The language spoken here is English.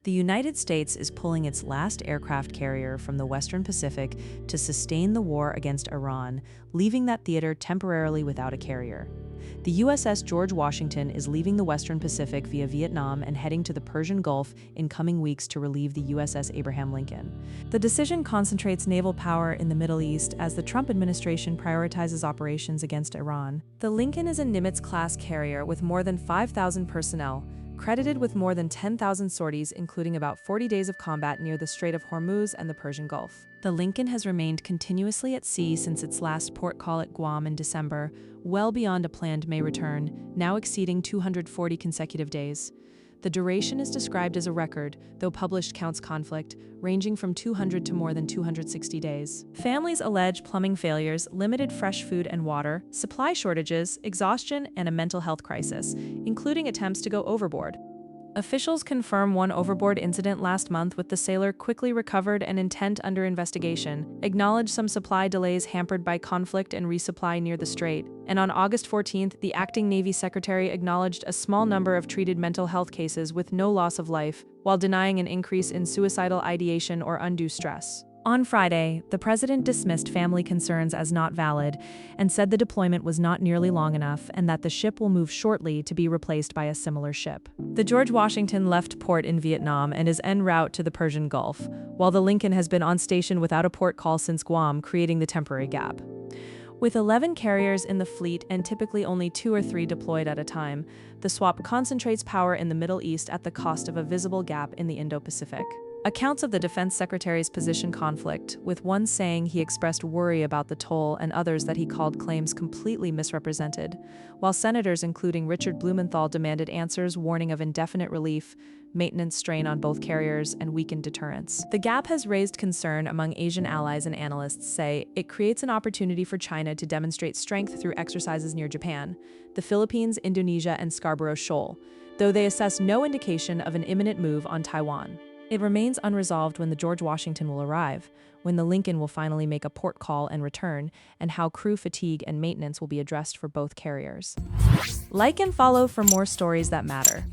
The United States is pulling its last aircraft carrier from the Western Pacific to sustain the war against Iran, leaving that theater temporarily without a carrier. The USS George Washington is leaving the Western Pacific via Vietnam and heading to the Persian Gulf in coming weeks to relieve the USS Abraham Lincoln. The decision concentrates naval power in the Middle East as the Trump administration prioritizes operations against Iran. The Lincoln is a Nimitz-class carrier with more than 5,000 personnel, credited with more than 10,000 sorties, including about 40 days of combat near the Strait of Hormuz and the Persian Gulf. The Lincoln has remained continuously at sea since its last port call at Guam in December, well beyond a planned May return, now exceeding 240 consecutive days. The duration is described as a record, though published counts conflict, ranging from 200 to more than 260 days. Families allege plumbing failures, limited fresh food and water, supply shortages, exhaustion, and a mental health crisis, including attempts to go overboard. Officials confirm one overboard incident last month with the sailor quickly recovered and intent under investigation, acknowledged some supply delays hampered by conflict and resupply near the strait, and on August 14th, the acting Navy Secretary acknowledged a small number of treated mental health cases with no loss of life, while denying an increase in suicidal ideation or undue stress. On Friday, the president dismissed family concerns as not valid and said the deployment was not nearly long enough and that the ship will move shortly to be replaced by a similar ship. The George Washington left port in Vietnam and is en route to the Persian Gulf, while the Lincoln has been on station without a port call since Guam, creating the temporary gap. With 11 carriers in the fleet and typically only 2 or 3 deployed at a time, the swap concentrates power in the Middle East at the cost of a visible gap in the Indo-Pacific. Accounts of the defense secretary's position conflict, with one saying he expressed worry about the toll and others that he called claims completely misrepresented, while senators including Richard Blumenthal demanded answers warning of indefinite relief, maintenance strain on both carriers, and weakened deterrence. The gap has raised concern among Asian allies, and analysts say it creates an opportunity for China to demonstrate strength through exercises near Japan, the Philippines, Indonesia, and Scarborough Shoal, though they assess no indication of an imminent move on Taiwan. It remains unresolved when the George Washington will arrive, when the Lincoln will finally make a port call and return, and how crew fatigue and maintenance will be addressed for both carriers. Like and follow for more stories that matter.